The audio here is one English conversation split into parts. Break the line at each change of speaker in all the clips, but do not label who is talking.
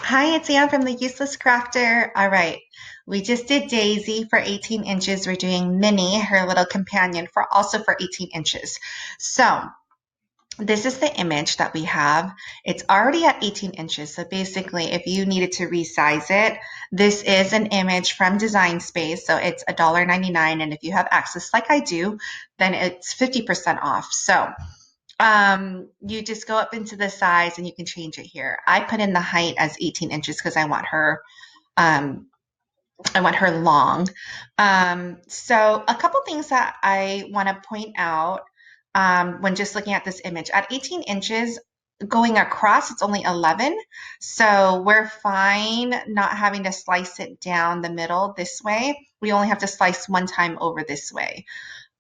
Hi, it's Ann from the Useless Crafter. All right, we just did Daisy for 18 inches. We're doing Minnie, her little companion, for also for 18 inches. So this is the image that we have. It's already at 18 inches. So basically, if you needed to resize it, this is an image from Design Space. So it's $1.99. And if you have access like I do, then it's 50% off. So you just go up into the size and you can change it here. I put in the height as 18 inches because um, I want her long. So a couple things that I want to point out when just looking at this image. At 18 inches, going across, it's only 11. So we're fine not having to slice it down the middle this way. We only have to slice one time over this way.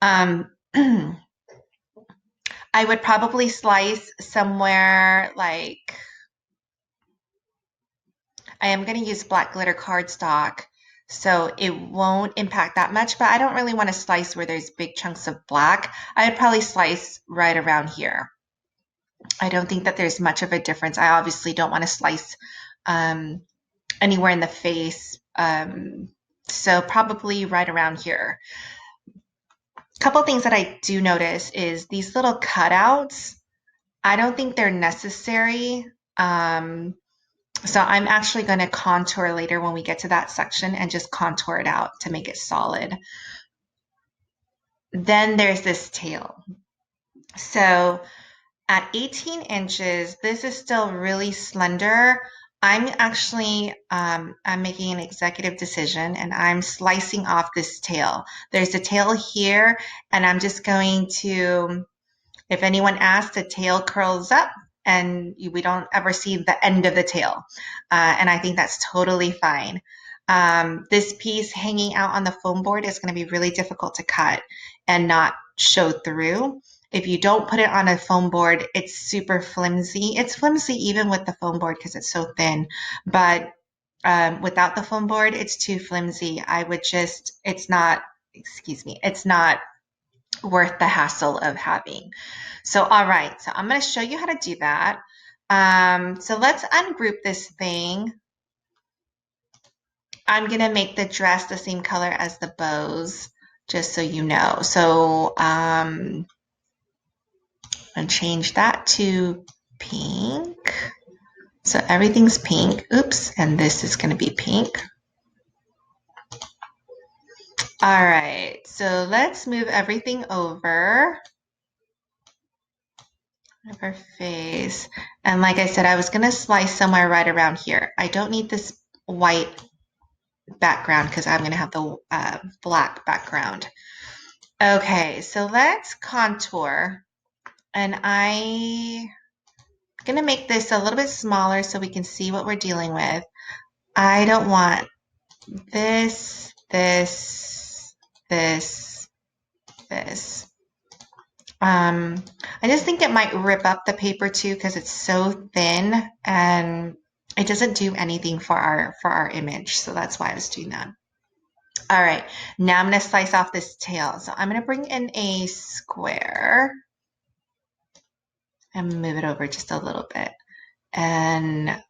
Um, I would probably slice somewhere like I am going to use black glitter cardstock, so it won't impact that much, but I don't really want to slice where there's big chunks of black. I would probably slice right around here. I don't think that there's much of a difference. I obviously don't want to slice um, anywhere in the face, so probably right around here. A couple things that I do notice is these little cutouts. I don't think they're necessary. So I'm actually going to contour later when we get to that section and just contour it out to make it solid. Then there's this tail. So at 18 inches, this is still really slender. I'm making an executive decision and I'm slicing off this tail. There's a tail here and I'm just going to, if anyone asks, the tail curls up and we don't ever see the end of the tail. And I think that's totally fine. This piece hanging out on the foam board is going to be really difficult to cut and not show through. If you don't put it on a foam board, it's super flimsy. It's flimsy even with the foam board because it's so thin, but without the foam board, it's too flimsy. It's not, excuse me, it's not worth the hassle of having. So, all right, so I'm going to show you how to do that. So let's ungroup this thing. I'm going to make the dress the same color as the bows, just so you know. So I'm going to change that to pink. So everything's pink. Oops, and this is going to be pink. All right, so let's move everything over of her face. And like I said, I was going to slice somewhere right around here. I don't need this white background because I'm going to have the black background. Okay, so let's contour. And I'm going to make this a little bit smaller so we can see what we're dealing with. I don't want this, this, this, this. I just think it might rip up the paper too because it's so thin and it doesn't do anything for our image. So that's why I was doing that. All right, now I'm going to slice off this tail. So I'm going to bring in a square and move it over just a little bit. And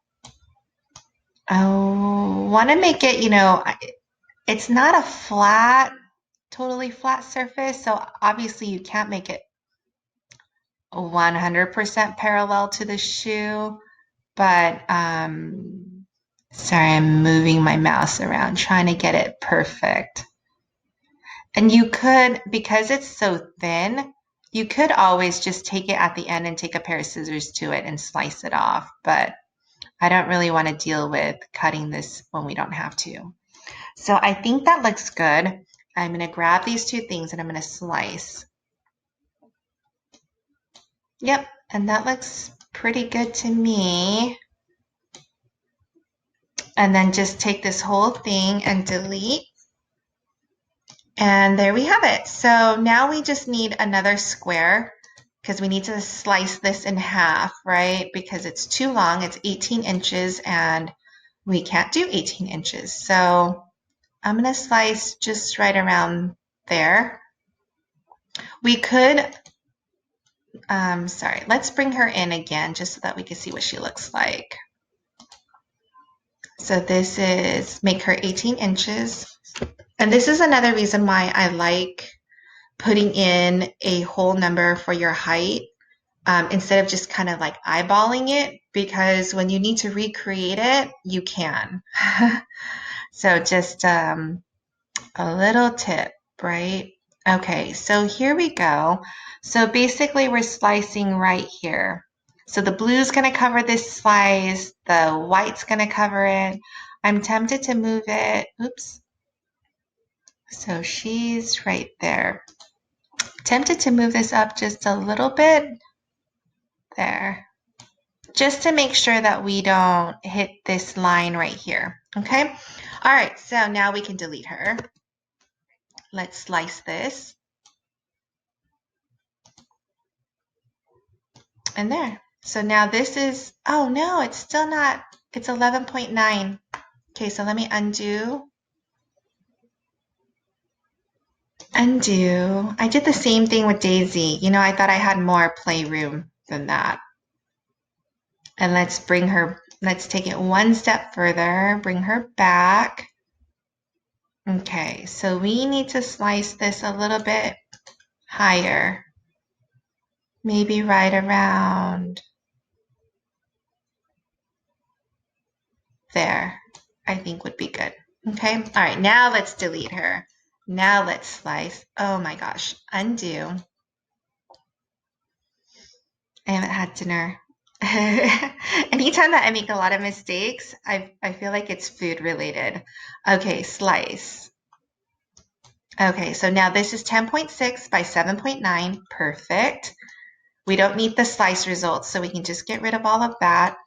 I want to make it, it's not a totally flat surface. So obviously you can't make it 100% parallel to the shoe, but sorry, I'm moving my mouse around trying to get it perfect. And you could, because it's so thin, you could always just take it at the end and take a pair of scissors to it and slice it off, but I don't really want to deal with cutting this when we don't have to. So I think that looks good. I'm going to grab these two things and I'm going to slice. Yep, and that looks pretty good to me. And then just take this whole thing and delete. And there we have it. So now we just need another square because we need to slice this in half, right? Because it's too long. It's 18 inches and we can't do 18 inches. So I'm going to slice just right around there. We could, sorry, let's bring her in again just so that we can see what she looks like. So this is make her 18 inches. And this is another reason why I like putting in a whole number for your height instead of just kind of like eyeballing it, because when you need to recreate it, you can. So just a little tip, right? Okay, so here we go. So basically we're slicing right here. So the blue's gonna cover this slice, the white's gonna cover it. I'm tempted to move it. Oops. So she's right there. Tempted to move this up just a little bit. There. Just to make sure that we don't hit this line right here. Okay? All right, so now we can delete her. Let's slice this. And there. So now this is, oh no, it's still not, it's 11.9. Okay, so let me undo. Undo. I did the same thing with Daisy. You know, I thought I had more playroom than that. And let's bring her, let's take it one step further, bring her back. Okay, so we need to slice this a little bit higher. Maybe right around there, I think would be good. Okay, all right, now let's delete her. Now let's slice. Oh my gosh, undo. I haven't had dinner. Anytime that I make a lot of mistakes, I feel like it's food related. Okay, slice. Okay, so now this is 10.6 by 7.9. Perfect. We don't need the slice results, so we can just get rid of all of that.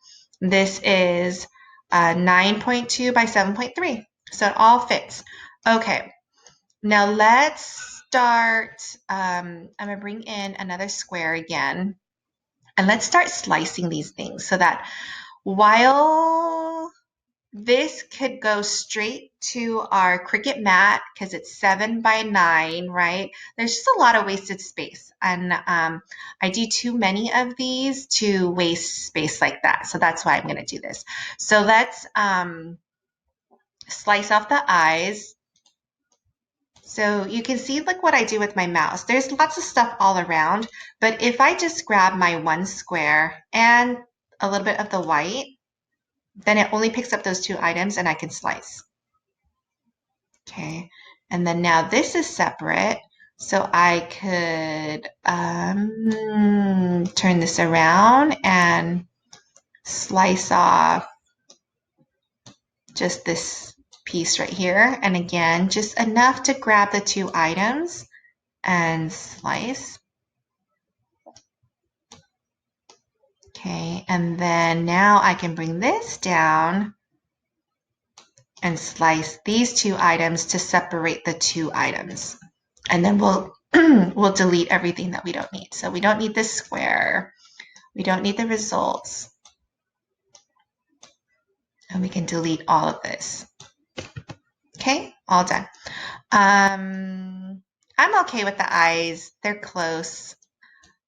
This is 9.2 by 7.3. So it all fits. Okay, now let's start. I'm going to bring in another square again. And let's start slicing these things so that while this could go straight to our Cricut mat because it's 7 by 9, right? There's just a lot of wasted space. And I do too many of these to waste space like that. So that's why I'm going to do this. So let's slice off the eyes. So you can see like what I do with my mouse. There's lots of stuff all around, but if I just grab my one square and a little bit of the white, then it only picks up those two items and I can slice. Okay, and then now this is separate, so I could turn this around and slice off just this piece right here. And again, just enough to grab the two items and slice. Okay, and then now I can bring this down and slice these two items to separate the two items. And then we'll we'll delete everything that we don't need. So we don't need this square. We don't need the results. And we can delete all of this. Okay, all done. I'm okay with the eyes. They're close.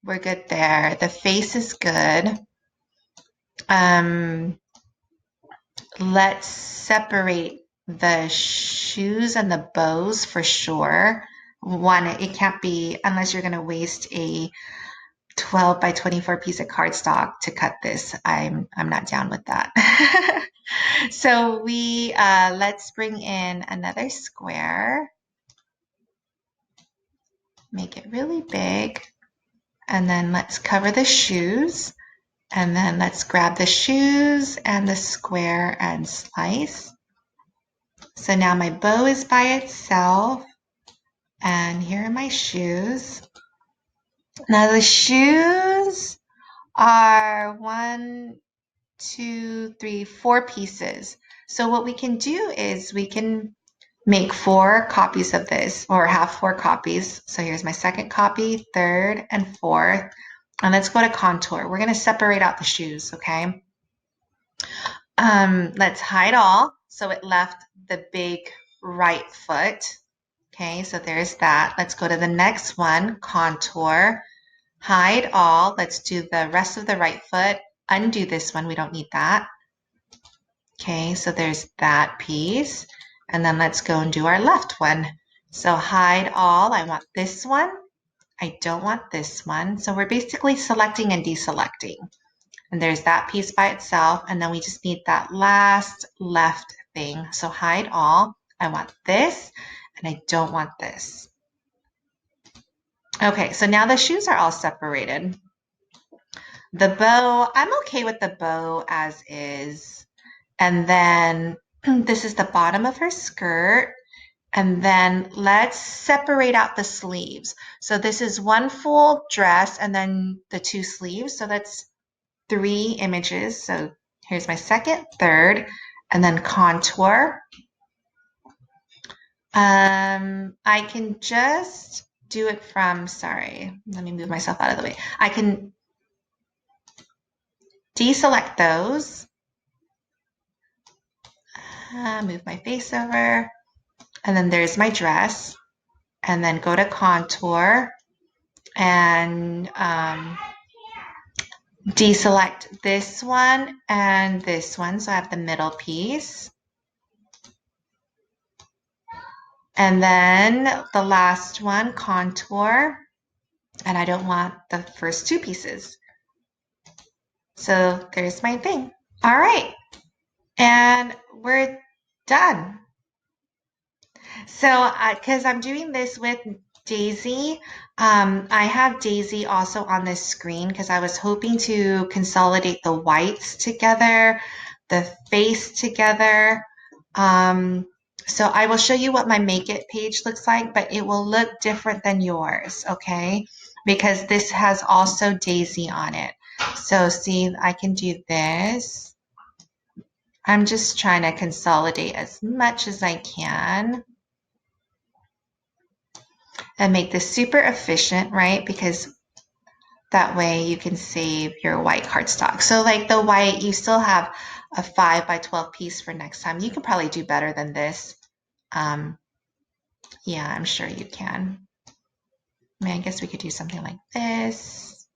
We're good there. The face is good. Let's separate the shoes and the bows for sure. One, it can't be, unless you're going to waste a 12 by 24 piece of cardstock to cut this. I'm not down with that. So we let's bring in another square. Make it really big. And then let's cover the shoes. And then let's grab the shoes and the square and slice. So now my bow is by itself. And here are my shoes. Now the shoes are 1, 2, 3, 4 pieces. So what we can do is we can make 4 copies of this, or have 4 copies. So here's my second copy, third, and fourth. And let's go to contour. We're going to separate out the shoes, okay? Let's hide all. So it left the big right foot. Okay, so there's that. Let's go to the next one, contour. Hide all. Let's do the rest of the right foot. Undo this one. We don't need that. Okay, so there's that piece. And then let's go and do our left one. So hide all. I want this one. I don't want this one. So we're basically selecting and deselecting. And there's that piece by itself. And then we just need that last left thing. So hide all. I want this and I don't want this. Okay, so now the shoes are all separated. The bow, I'm okay with the bow as is. And then this is the bottom of her skirt. And then let's separate out the sleeves. So this is one full dress and then the two sleeves. So that's 3 images. So here's my second, third, and then contour. I can just do it from, sorry, let me move myself out of the way. I can deselect those, move my face over, and then there's my dress, and then go to contour and deselect this one and this one. So I have the middle piece. And then the last one, contour. And I don't want the first 2 pieces. So there's my thing. All right. And we're done. So because I'm doing this with Daisy, I have Daisy also on this screen because I was hoping to consolidate the whites together, the face together. So I will show you what my Make It page looks like, but it will look different than yours, okay? Because this has also Daisy on it. So see, I can do this. I'm just trying to consolidate as much as I can and make this super efficient, right? Because that way you can save your white cardstock. So like the white, you still have a 5 by 12 piece for next time. You can probably do better than this. Yeah, I'm sure you can. I mean, I guess we could do something like this.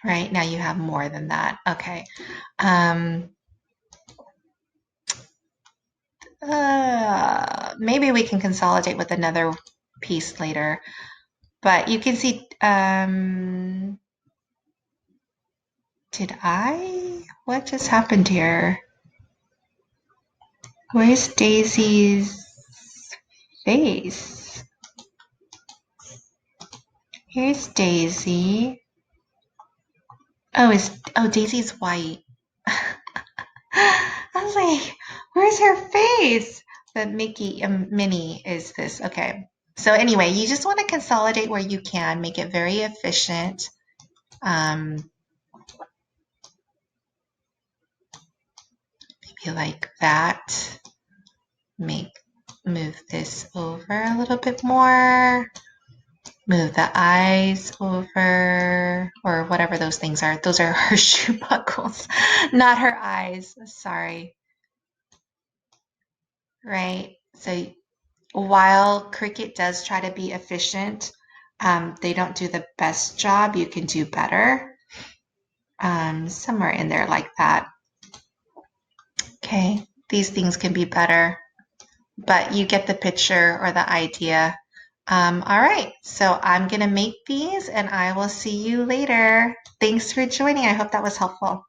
Right, now you have more than that. Okay. Maybe we can consolidate with another piece later. But you can see, what just happened here? Where's Daisy's face? Here's Daisy. Oh, Daisy's white. I was like, where's her face? But Minnie is this. Okay. So anyway, you just want to consolidate where you can, make it very efficient. Maybe like that. Move this over a little bit more. Move the eyes over, or whatever those things are. Those are her shoe buckles, not her eyes. Sorry. Right. So while Cricut does try to be efficient, they don't do the best job. You can do better. Somewhere in there like that. Okay. These things can be better, but you get the picture or the idea. All right, so I'm going to make these and I will see you later. Thanks for joining. I hope that was helpful.